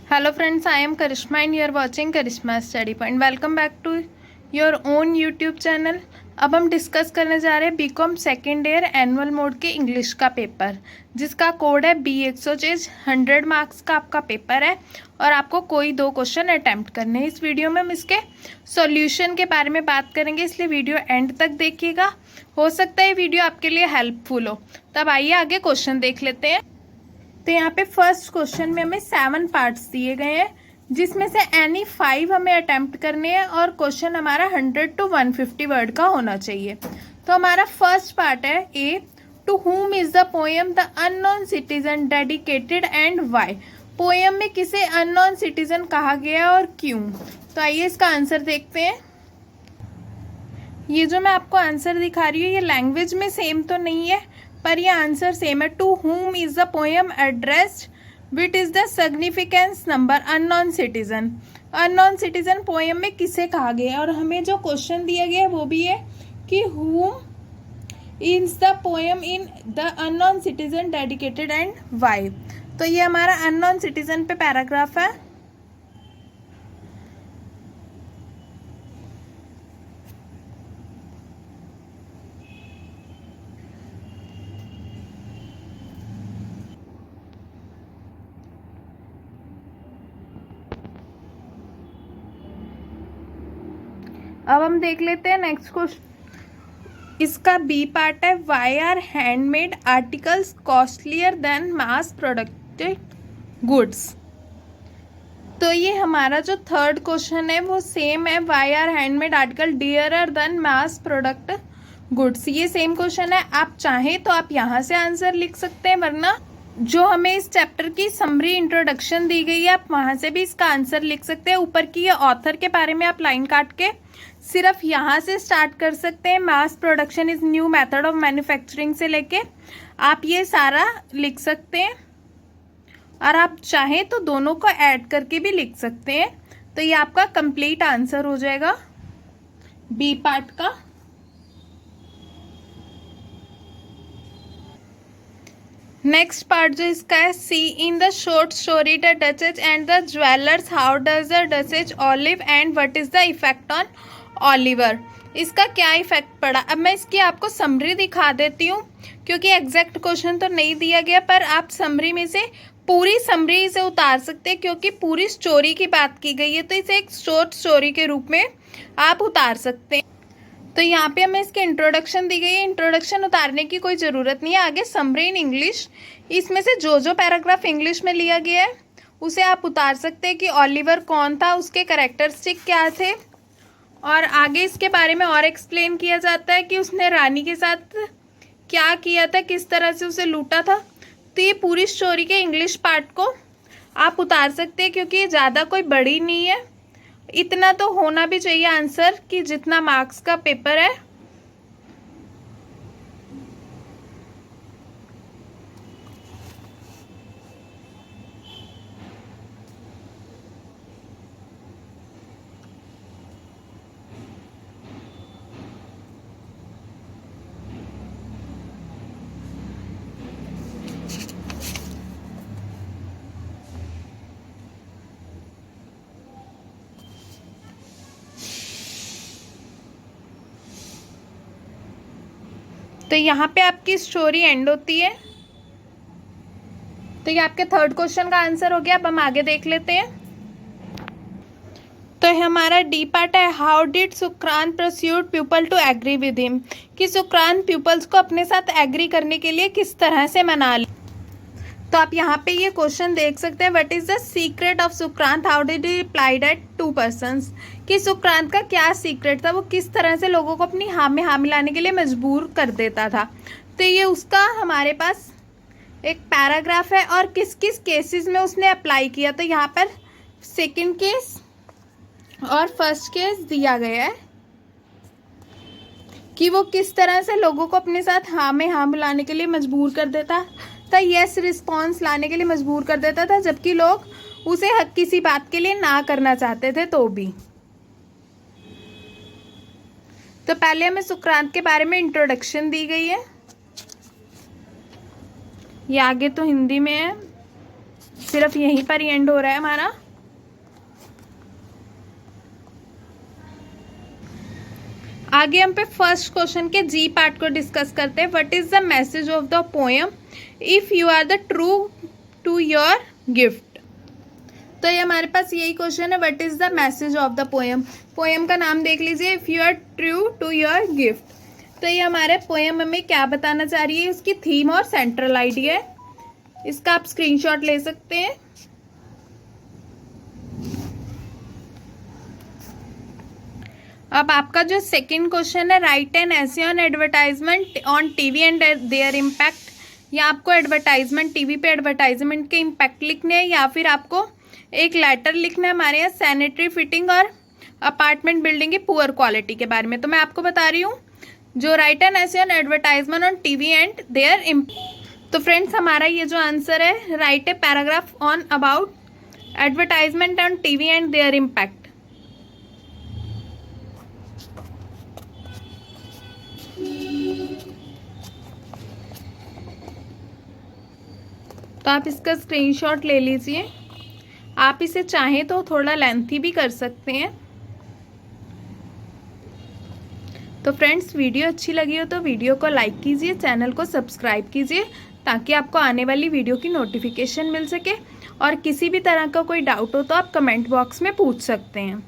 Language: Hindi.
Hello friends, I am Karishma and you are watching Karishma Study Point. Welcome back to your own YouTube channel. अब हम डिस्कस करने जा रहे हैं BCom second year annual mode के इंग्लिश का पेपर, जिसका कोड है BXOCH। 100 मार्क्स का आपका पेपर है और आपको कोई 2 क्वेश्चन अटैम्प्ट करने हैं। इस वीडियो में हम इसके सॉल्यूशन के बारे में बात करेंगे, इसलिए वीडियो एंड तक देखिएगा। हो सकता है वीडियो आपके लिए हेल्पफुल हो। तब आइए आगे क्वेश्चन देख लेते हैं। तो यहाँ पे फर्स्ट क्वेश्चन में हमें 7 पार्ट्स दिए गए हैं, जिसमें से एनी 5 हमें अटेम्प्ट करने हैं और क्वेश्चन हमारा 100 to 150 वर्ड का होना चाहिए। तो हमारा फर्स्ट पार्ट है A, to whom is the poem the unknown citizen dedicated and why. Poem में किसे अननोन सिटीजन कहा गया और क्यों। तो आइए इसका आंसर देखते हैं। ये जो मैं आपको आंसर दिखा रही हूँ ये लैंग्वेज में सेम तो नहीं है, पर ये आंसर सेम है। To whom is the poem addressed, what is the significance number unknown citizen. Unknown citizen poem में किसे कहा गया है और हमें जो क्वेश्चन दिया गया है वो भी है कि whom is the poem in the unknown citizen dedicated and why. तो ये हमारा अननोन सिटीजन पे पैराग्राफ है। अब हम देख लेते हैं नेक्स्ट क्वेश्चन। इसका बी पार्ट है, why are handmade articles costlier than mass produced goods. तो ये हमारा जो थर्ड क्वेश्चन है वो सेम है, why are handmade article dearer than mass product goods. ये सेम क्वेश्चन है। आप चाहें तो आप यहाँ से आंसर लिख सकते हैं, वरना जो हमें इस चैप्टर की समरी इंट्रोडक्शन दी गई है आप वहाँ से भी इसका आंसर लिख सकते हैं। ऊपर की ये ऑथर के बारे में आप लाइन काट के सिर्फ यहाँ से स्टार्ट कर सकते हैं। Mass production is new method of manufacturing से लेके आप ये सारा लिख सकते हैं, और आप चाहें तो दोनों को ऐड करके भी लिख सकते हैं। तो ये आपका कंप्लीट आंसर हो जाएगा बी पार्ट का। नेक्स्ट पार्ट जो इसका है, C in the short story the duchess and the jewellers, how does the duchess Olive and what is the effect on Oliver. इसका क्या इफेक्ट पड़ा। अब मैं इसकी आपको समरी दिखा देती हूँ, क्योंकि एग्जैक्ट क्वेश्चन तो नहीं दिया गया, पर आप समरी में से पूरी समरी इसे उतार सकते हैं, क्योंकि पूरी स्टोरी की बात की गई है, तो इसे एक शॉर्ट स्टोरी के रूप में आप उतार सकते हैं। तो यहाँ पे हमें इसकी इंट्रोडक्शन दी गई है। इंट्रोडक्शन उतारने की कोई ज़रूरत नहीं है। आगे समरी इन इंग्लिश, इसमें से जो पैराग्राफ इंग्लिश में लिया गया है उसे आप उतार सकते हैं कि ऑलिवर कौन था, उसके कैरेक्टरिस्टिक क्या थे, और आगे इसके बारे में और एक्सप्लेन किया जाता है कि उसने रानी के साथ क्या किया था, किस तरह से उसे लूटा था। तो ये पूरी स्टोरी के इंग्लिश पार्ट को आप उतार सकते हैं, क्योंकि ये ज़्यादा कोई बड़ी नहीं है। इतना तो होना भी चाहिए आंसर कि जितना मार्क्स का पेपर है। तो यहाँ पे आपकी स्टोरी एंड होती है। तो ये आपके थर्ड क्वेश्चन का आंसर हो गया। अब हम आगे देख लेते हैं। तो हमारा डी पार्ट है, how did Socrates persuade people to agree with him. कि सुक्रांत पीपल्स को अपने साथ एग्री करने के लिए किस तरह से मना लिया। तो आप यहाँ पे ये क्वेश्चन देख सकते हैं, what is the secret of Socrates, how did he replied at 2 persons. कि सुक्रांत का क्या सीक्रेट था, वो किस तरह से लोगों को अपनी हाँ में हाँ मिलाने के लिए मजबूर कर देता था। तो ये उसका हमारे पास एक पैराग्राफ है, और किस किस केसेस में उसने अप्लाई किया। तो यहाँ पर सेकंड केस और फर्स्ट केस दिया गया है कि वो किस तरह से लोगों को अपने साथ हाँ में हाँ मिलाने के लिए मजबूर कर देता था, यस रिस्पॉन्स लाने के लिए मजबूर कर देता था, जबकि लोग उसे हक किसी बात के लिए ना करना चाहते थे तो भी। तो पहले हमें सुक्रांत के बारे में इंट्रोडक्शन दी गई है, ये आगे तो हिंदी में है। सिर्फ यहीं पर ही एंड हो रहा है हमारा। आगे हम पे फर्स्ट क्वेश्चन के जी पार्ट को डिस्कस करते हैं। What is the message of the poem if you are the true to your gift. तो ये हमारे पास यही क्वेश्चन है, what is the message of the poem. Poem का नाम देख लीजिए, if you are true to your gift. तो ये हमारे पोएम हमें क्या बताना चाह रही है, इसकी थीम और सेंट्रल आइडिया है। इसका आप स्क्रीनशॉट ले सकते हैं। अब आपका जो सेकंड क्वेश्चन है, right an essay on advertisement on TV and there impact. या आपको एडवर्टाइजमेंट, टीवी पे एडवर्टाइजमेंट के इम्पैक्ट लिखने हैं, या फिर आपको एक लेटर लिखना है हमारे यहाँ सैनिटरी फिटिंग और अपार्टमेंट बिल्डिंग की पुअर क्वालिटी के बारे में। तो मैं आपको बता रही हूँ, जो right an essay on advertisement on TV and there impact. तो फ्रेंड्स हमारा ये जो आंसर है, right a paragraph on about advertisement on TV and there impact. तो आप इसका स्क्रीनशॉट ले लीजिए। आप इसे चाहें तो थोड़ा लेंथी भी कर सकते हैं। तो फ्रेंड्स, वीडियो अच्छी लगी हो तो वीडियो को लाइक कीजिए, चैनल को सब्सक्राइब कीजिए, ताकि आपको आने वाली वीडियो की नोटिफिकेशन मिल सके। और किसी भी तरह का कोई डाउट हो तो आप कमेंट बॉक्स में पूछ सकते हैं।